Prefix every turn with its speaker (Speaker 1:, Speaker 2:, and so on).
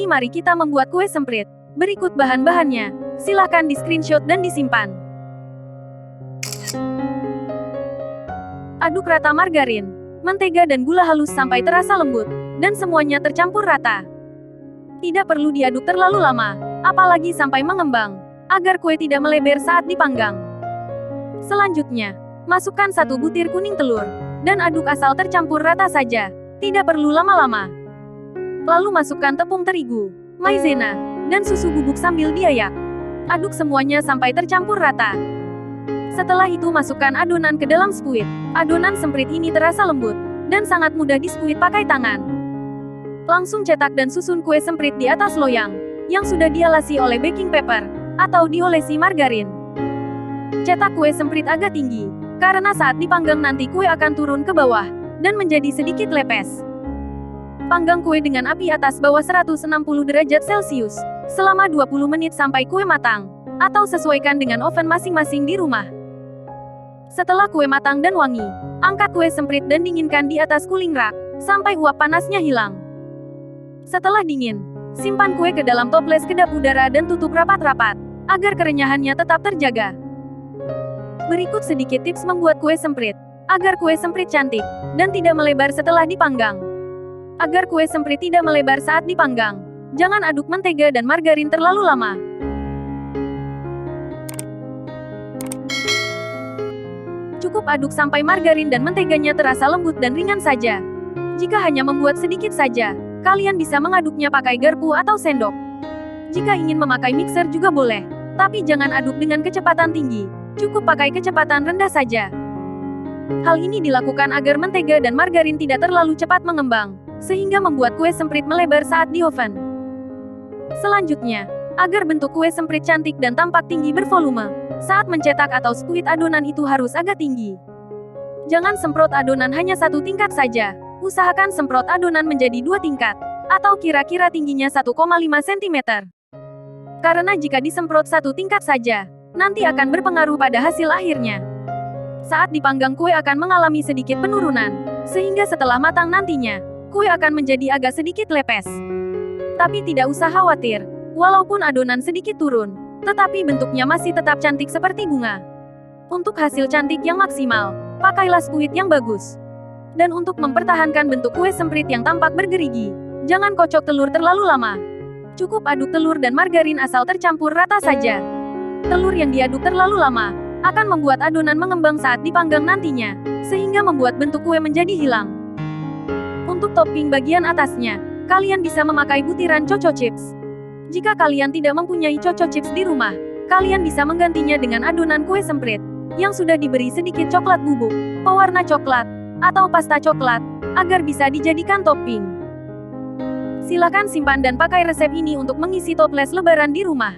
Speaker 1: Kini mari kita membuat kue semprit. Berikut bahan-bahannya. Silakan di screenshot dan disimpan. Aduk rata margarin, mentega dan gula halus sampai terasa lembut, dan semuanya tercampur rata. Tidak perlu diaduk terlalu lama, apalagi sampai mengembang, agar kue tidak melebar saat dipanggang. Selanjutnya, masukkan 1 butir kuning telur, dan aduk asal tercampur rata saja, tidak perlu lama-lama. Lalu masukkan tepung terigu, maizena, dan susu bubuk sambil diayak. Aduk semuanya sampai tercampur rata. Setelah itu masukkan adonan ke dalam spuit. Adonan semprit ini terasa lembut, dan sangat mudah dispuit pakai tangan. Langsung cetak dan susun kue semprit di atas loyang, yang sudah dialasi oleh baking paper, atau diolesi margarin. Cetak kue semprit agak tinggi, karena saat dipanggang nanti kue akan turun ke bawah, dan menjadi sedikit lepes. Panggang kue dengan api atas bawah 160 derajat Celcius, selama 20 menit sampai kue matang, atau sesuaikan dengan oven masing-masing di rumah. Setelah kue matang dan wangi, angkat kue semprit dan dinginkan di atas cooling rack, sampai uap panasnya hilang. Setelah dingin, simpan kue ke dalam toples kedap udara dan tutup rapat-rapat, agar kerenyahannya tetap terjaga. Berikut sedikit tips membuat kue semprit, agar kue semprit cantik, dan tidak melebar setelah dipanggang. Agar kue semprit tidak melebar saat dipanggang, jangan aduk mentega dan margarin terlalu lama. Cukup aduk sampai margarin dan menteganya terasa lembut dan ringan saja. Jika hanya membuat sedikit saja, kalian bisa mengaduknya pakai garpu atau sendok. Jika ingin memakai mixer juga boleh, tapi jangan aduk dengan kecepatan tinggi, cukup pakai kecepatan rendah saja. Hal ini dilakukan agar mentega dan margarin tidak terlalu cepat mengembang, sehingga membuat kue semprit melebar saat di oven. Selanjutnya, agar bentuk kue semprit cantik dan tampak tinggi bervolume, saat mencetak atau spuit adonan itu harus agak tinggi. Jangan semprot adonan hanya 1 tingkat saja, usahakan semprot adonan menjadi 2 tingkat, atau kira-kira tingginya 1,5 cm. Karena jika disemprot 1 tingkat saja, nanti akan berpengaruh pada hasil akhirnya. Saat dipanggang kue akan mengalami sedikit penurunan, sehingga setelah matang nantinya, kue akan menjadi agak sedikit lepes. Tapi tidak usah khawatir, walaupun adonan sedikit turun, tetapi bentuknya masih tetap cantik seperti bunga. Untuk hasil cantik yang maksimal, pakailah spuit yang bagus. Dan untuk mempertahankan bentuk kue semprit yang tampak bergerigi, jangan kocok telur terlalu lama. Cukup aduk telur dan margarin asal tercampur rata saja. Telur yang diaduk terlalu lama, akan membuat adonan mengembang saat dipanggang nantinya, sehingga membuat bentuk kue menjadi hilang. Untuk topping bagian atasnya, kalian bisa memakai butiran choco chips. Jika kalian tidak mempunyai choco chips di rumah, kalian bisa menggantinya dengan adonan kue semprit, yang sudah diberi sedikit coklat bubuk, pewarna coklat, atau pasta coklat, agar bisa dijadikan topping. Silakan simpan dan pakai resep ini untuk mengisi toples lebaran di rumah.